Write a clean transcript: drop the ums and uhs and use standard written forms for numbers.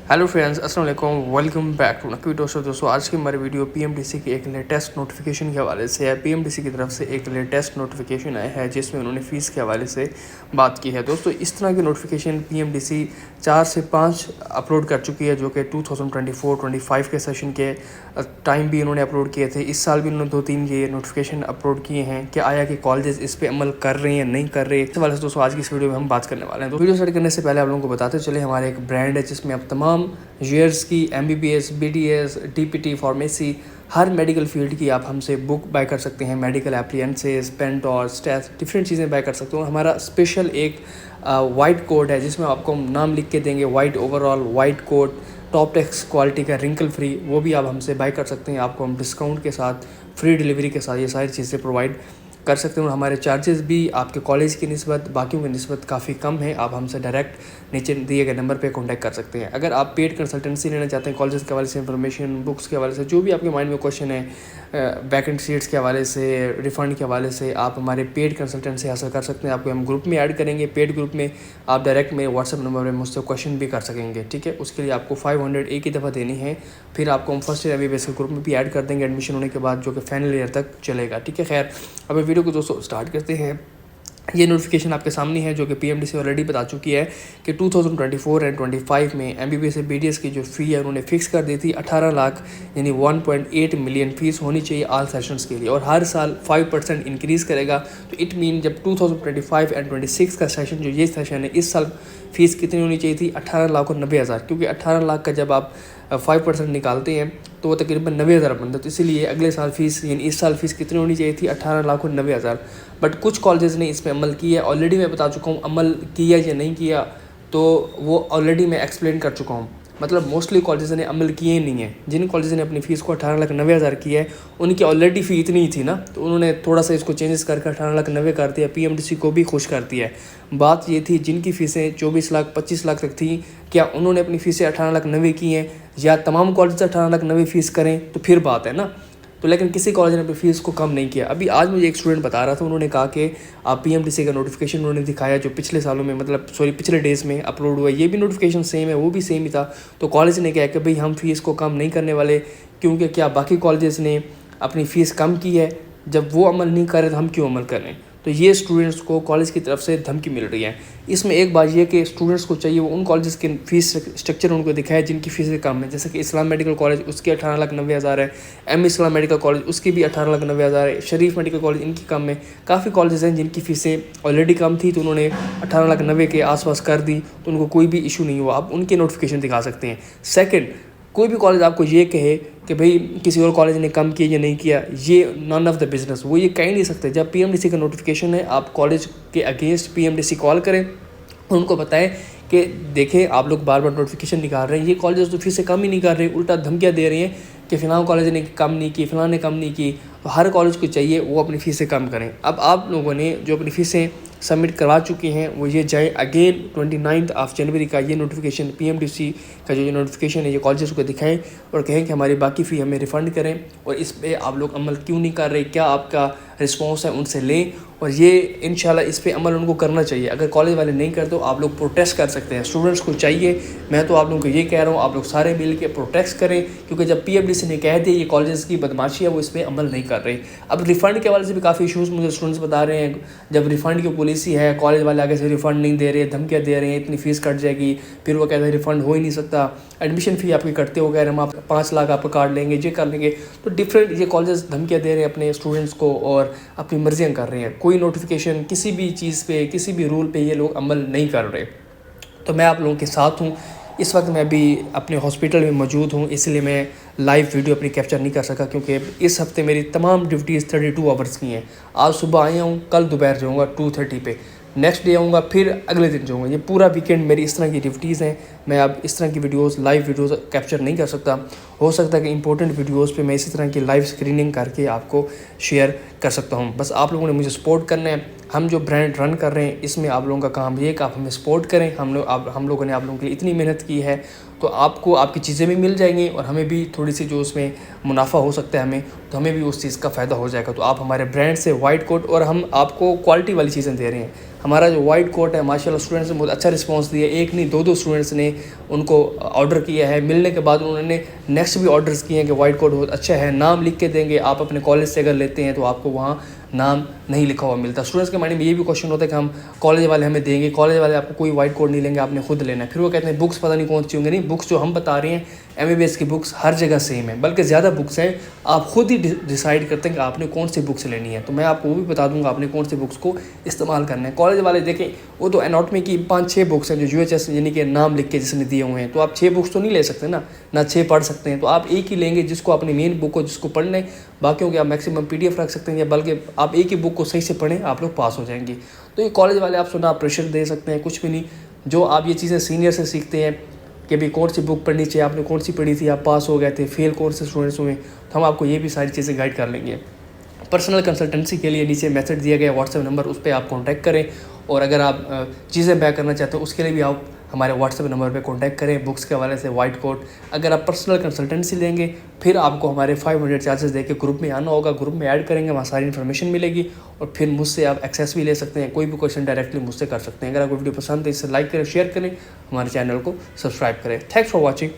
Hello friends, अस्सलाम वालेकुम, welcome back to नकी दोस्तों आज की हमारी वीडियो पीएमडीसी की एक लेटेस्ट नोटिफिकेशन के हवाले से है। पीएमडीसी की तरफ से एक लेटेस्ट नोटिफिकेशन आया है जिसमें उन्होंने फ़ीस के हवाले से बात की है। दोस्तों इस तरह की नोटिफिकेशन पीएमडीसी 4 से 5 अपलोड कर चुकी है, जो कि 2024-25 के सेशन के टाइम भी इन्होंने अपलोड किए थे। इस साल भी उन्होंने 2-3 ये नोटिफिकेशन अपलोड किए हैं कि आया कि कॉलेजेस इस पर अमल कर रहे हैं नहीं कर रहे। इस हवाले से दोस्तों आज की इस वीडियो में हम बात करने वाले हैं। तो वीडियो स्टार्ट करने से पहले आप लोगों को बताते चले हमारे एक ब्रांड है जिसमें अब तमाम ईयर्स की MBBS, BDS, DPT, फार्मेसी, हर मेडिकल फील्ड की आप हमसे बुक बाय कर सकते हैं। मेडिकल एप्लियंसेस, पेंटॉर, स्टेथ, डिफरेंट चीज़ें बाय कर सकते हो। हमारा स्पेशल एक वाइट कोड है जिसमें आपको हम नाम लिख के देंगे, white overall white coat, top tex quality का, रिंकल फ्री, वो भी आप हमसे बाय कर सकते हैं। आपको हम डिस्काउंट के साथ, फ्री डिलीवरी के साथ ये सारी चीज़ें प्रोवाइड कर सकते हैं। और हमारे चार्जेस भी आपके कॉलेज की निस्बत बाकियों की निस्बत काफ़ी कम है। आप हमसे डायरेक्ट नीचे दिए गए नंबर पे कांटेक्ट कर सकते हैं। अगर आप पेड कंसल्टेंसी लेना चाहते हैं कॉलेज के हवाले से, इन्फॉर्मेशन, बुक्स के हवाले से, जो भी आपके माइंड में क्वेश्चन है, वैकेंट सीट्स के हवाले से, रिफ़ंड के हवाले से, आप हमारे पेड कंसल्टेंसी हासिल कर सकते हैं। आपको हम ग्रुप में ऐड करेंगे। पेड ग्रुप में आप डायरेक्ट मेरे व्हाट्सएप नंबर पर मुझसे क्वेश्चन भी कर सकेंगे, ठीक है। उसके लिए आपको 500 एक ही दफ़ा देनी है। फिर आपको हम फर्स्ट ईयर MBBS के ग्रुप में भी ऐड कर देंगे एडमिशन होने के बाद, जो कि फाइनल ईयर तक चलेगा, ठीक है। खैर, अब वीडियो को दोस्तों स्टार्ट करते हैं। ये नोटिफिकेशन आपके सामने है जो कि पीएमडीसी ऑलरेडी बता चुकी है कि 2024 एंड 25 में MBBS से BDS की जो फ़ी है उन्होंने फिक्स कर दी थी 18 लाख, यानी 1.8 मिलियन फ़ीस होनी चाहिए ऑल सेशंस के लिए, और हर साल 5% इंक्रीज़ करेगा। तो इट मीन जब 2025 एंड 26 का सेशन, जो ये सेशन है, इस साल फ़ीस कितनी होनी चाहिए थी? 18 लाख और 90 हज़ार, क्योंकि 18 लाख का जब आप 5% निकालते हैं तो वो तकरीबन 90 हज़ार बनता है। तो इसीलिए अगले साल फ़ीस, यानी इस साल फ़ीस कितनी होनी चाहिए थी? 18 लाख और 90 हज़ार। बट कुछ कॉलेजेस ने इस पर अमल किया है। ऑलरेडी मैं बता चुका हूँ अमल किया या नहीं किया, तो वो ऑलरेडी मैं एक्सप्लेन कर चुका हूँ। मतलब मोस्टली कॉलेजेस ने अमल किए ही नहीं है। जिन कॉलेज ने अपनी फ़ीस को 18 लाख 90 हज़ार किया है, उनकी ऑलरेडी फ़ी इतनी ही थी ना, तो उन्होंने थोड़ा सा इसको चेंजेस करके 18 लाख 90 कर दिया। पीएमडीसी को भी खुश कर दिया है। बात ये थी जिनकी फ़ीसें 24 लाख 25 लाख तक थी, क्या उन्होंने अपनी फ़ीसें 18 लाख 90 की हैं, या तमाम कॉलेज 18 लाख 90 फ़ीस करें, तो फिर बात है ना। तो लेकिन किसी कॉलेज ने अपनी फ़ीस को कम नहीं किया। अभी आज मुझे एक स्टूडेंट बता रहा था, उन्होंने कहा कि आप पीएमडीसी का नोटिफिकेशन उन्होंने दिखाया जो पिछले सालों में, मतलब पिछले डेज़ में अपलोड हुआ, ये भी नोटिफिकेशन सेम है, वो भी सेम ही था। तो कॉलेज ने कहा कि भाई हम फ़ीस को कम नहीं करने वाले, क्योंकि क्या बाकी कॉलेजेस ने अपनी फ़ीस कम की है, जब वो अमल नहीं कर रहे तो हम क्यों अमल करें। तो ये स्टूडेंट्स को कॉलेज की तरफ से धमकी मिल रही है। इसमें एक बात ये कि स्टूडेंट्स को चाहिए वो उन कॉलेजेस के फ़ीस स्ट्रक्चर उनको दिखाए जिनकी फ़ीसें कम है। जैसे कि इस्लाम मेडिकल कॉलेज, उसकी 18 लाख 90 हज़ार है। इस्लाम मेडिकल कॉलेज, उसकी भी 18 लाख 90 हज़ार है। शरीफ मेडिकल कॉलेज, इनकी कम है। काफ़ी कॉलेजेस हैं जिनकी फ़ीसें ऑलरेडी कम थी, तो उन्होंने 18 लाख 90 के आसपास कर दी, तो उनको कोई भी इशू नहीं हुआ। आप उनके नोटिफिकेशन दिखा सकते हैं। सेकेंड, कोई भी कॉलेज आपको ये कहे कि भाई किसी और कॉलेज ने कम किया या नहीं किया, ये नॉन ऑफ द बिजनेस, वो ये कह ही नहीं सकते। जब पीएमडीसी का नोटिफिकेशन है, आप कॉलेज के अगेंस्ट पीएमडीसी कॉल करें, उनको बताएं कि देखें आप लोग बार बार नोटिफिकेशन निकाल रहे हैं, ये कॉलेज तो फीसें कम ही नहीं कर रहे, उल्टा धमकियाँ दे रहे हैं कि फ़िलहाल कॉलेज ने कम नहीं की, फ़िलहाल ने कम नहीं की। तो हर कॉलेज को चाहिए वो अपनी फ़ीसें कम करें। अब आप लोगों ने जो अपनी फ़ीसें सबमिट करवा चुके हैं वो ये जाए अगेन 29 जनवरी का ये नोटिफिकेशन, पीएमडीसी का जो नोटिफिकेशन है, ये कॉलेजेस को दिखाएं और कहें कि हमारी बाकी फ़ी हमें रिफ़ंड करें, और इस पे आप लोग अमल क्यों नहीं कर रहे, क्या आपका रिस्पॉन्स है, उनसे लें। और ये इंशाल्लाह इस पे अमल उनको करना चाहिए। अगर कॉलेज वाले नहीं करते तो आप लोग प्रोटेस्ट कर सकते हैं। स्टूडेंट्स को चाहिए, मैं तो आप लोगों को ये कह रहा हूँ, आप लोग सारे मिल के प्रोटेस्ट करें, क्योंकि जब पीएमडीसी ने कह दिया ये कॉलेजेस की बदमाशी है, वो इस पर अमल नहीं कर रहे। अब रिफ़ंड के हवाले से भी काफ़ी इशूज़ मुझे स्टूडेंट्स बता रहे हैं। जब रिफ़ंड की पॉलिसी है, कॉलेज वाले आगे से रिफ़ंड नहीं दे रहे, धमकियाँ दे रहे हैं, इतनी फ़ीस कट जाएगी, फिर वो कहते हैं रिफ़ंड हो ही नहीं सकता, एडमिशन फ़ी आपकी कटते हो गए, हम आप 5 लाख आपका काट लेंगे, ये कर लेंगे। तो डिफरेंट ये कॉलेजेस धमकियाँ दे रहे हैं अपने स्टूडेंट्स को और अपनी मर्जियाँ कर रहे हैं। कोई नोटिफिकेशन किसी भी चीज़ पे, किसी भी रूल पे ये लोग अमल नहीं कर रहे। तो मैं आप लोगों के साथ हूँ। इस वक्त मैं अभी अपने हॉस्पिटल में मौजूद हूँ, इसलिए मैं लाइव वीडियो अपनी कैप्चर नहीं कर सका, क्योंकि इस हफ्ते मेरी तमाम ड्यूटीज़ 32 आवर्स की हैं। आज सुबह आया हूँ, कल दोपहर जाऊँगा 2:30 पे, नेक्स्ट डे आऊँगा, फिर अगले दिन जाऊँगा। ये पूरा वीकेंड मेरी इस तरह की ड्यूटीज़ हैं। मैं अब इस तरह की वीडियोस, लाइव वीडियोस कैप्चर नहीं कर सकता। हो सकता है कि इंपॉर्टेंट वीडियोस पे मैं इसी तरह की लाइव स्क्रीनिंग करके आपको शेयर कर सकता हूँ। बस आप लोगों ने मुझे सपोर्ट करना है। हम जो ब्रांड रन कर रहे हैं इसमें आप लोगों का काम ये है कि आप हमें सपोर्ट करें। हम लोगों ने आप लोगों के लिए इतनी मेहनत की है, तो आपको आपकी चीज़ें भी मिल जाएंगी और हमें भी थोड़ी सी जो उसमें मुनाफा हो सकता है तो हमें भी उस चीज़ का फ़ायदा हो जाएगा। तो आप हमारे ब्रांड से वाइट कोट, और हम आपको क्वालिटी वाली चीज़ें दे रहे हैं। हमारा जो वाइट कोट है माशाल्लाह स्टूडेंट्स ने बहुत अच्छा रिस्पांस दिया, एक नहीं 2 स्टूडेंट्स ने उनको ऑर्डर किया है। मिलने के बाद उन्होंने नेक्स्ट भी ऑर्डर्स किए हैं कि वाइट कोट बहुत अच्छा है, नाम लिख के देंगे। आप अपने कॉलेज से अगर लेते हैं तो आपको वहाँ नाम नहीं लिखा हुआ मिलता। स्टूडेंट्स के माइंड में ये भी क्वेश्चन होता है कि हम कॉलेज वाले हमें देंगे, कॉलेज वाले आपको कोई वाइट कोट नहीं लेंगे, आपने खुद लेना है। फिर वो कहते हैं बुक्स पता नहीं कौन सी होंगी। नहीं, बुक्स जो हम बता रहे हैं MBBS की बुक्स हर जगह सेम है, बल्कि ज़्यादा बुक्स हैं। आप खुद ही डिसाइड करते हैं कि आपने कौन सी बुक्स लेनी है। तो मैं आपको वो भी बता दूंगा आपने कौन सी बुक्स को इस्तेमाल करना है। कॉलेज वाले देखें, वो तो एनाटॉमी की 5-6 बुक्स हैं जो UHS यानी कि नाम लिख के जिसने दिए हुए हैं। तो आप 6 बुक्स तो नहीं ले सकते ना 6 पढ़ सकते हैं। तो आप एक ही लेंगे जिसको अपनी मेन बुक को जिसको पढ़ना है, बाकियों के आप मैक्सिमम PDF रख सकते हैं, या बल्कि आप एक ही बुक को सही से पढ़ें, आप लोग पास हो जाएंगे। तो ये कॉलेज वाले आपसे ना प्रेशर दे सकते हैं, कुछ भी नहीं। जो आप ये चीज़ें सीनियर से सीखते हैं कि भाई कौन सी बुक पढ़नी चाहिए, आपने कौन सी पढ़ी थी, आप पास हो गए थे, फेल कौन से स्टूडेंट्स हुए, तो हम आपको ये भी सारी चीज़ें गाइड कर लेंगे। पर्सनल कंसल्टेंसी के लिए नीचे मैसेज दिया गया WhatsApp नंबर, उस पर आप कॉन्टैक्ट करें। और अगर आप चीज़ें बैक करना चाहते हो उसके लिए भी आप हमारे WhatsApp नंबर पे कॉन्टैक्ट करें। बुक्स के हवाले से वाइट कोट, अगर आप पर्सनल कंसल्टेंसी लेंगे फिर आपको हमारे 500 चार्जेस देके ग्रुप में आना होगा। ग्रुप में ऐड करेंगे, वहाँ सारी इन्फॉर्मेशन मिलेगी और फिर मुझसे आप एक्सेस भी ले सकते हैं। कोई भी क्वेश्चन डायरेक्टली मुझसे कर सकते हैं। अगर आपको वीडियो पसंद है इसे लाइक करें, शेयर करें, हमारे चैनल को सब्सक्राइब करें। Thanks for watching.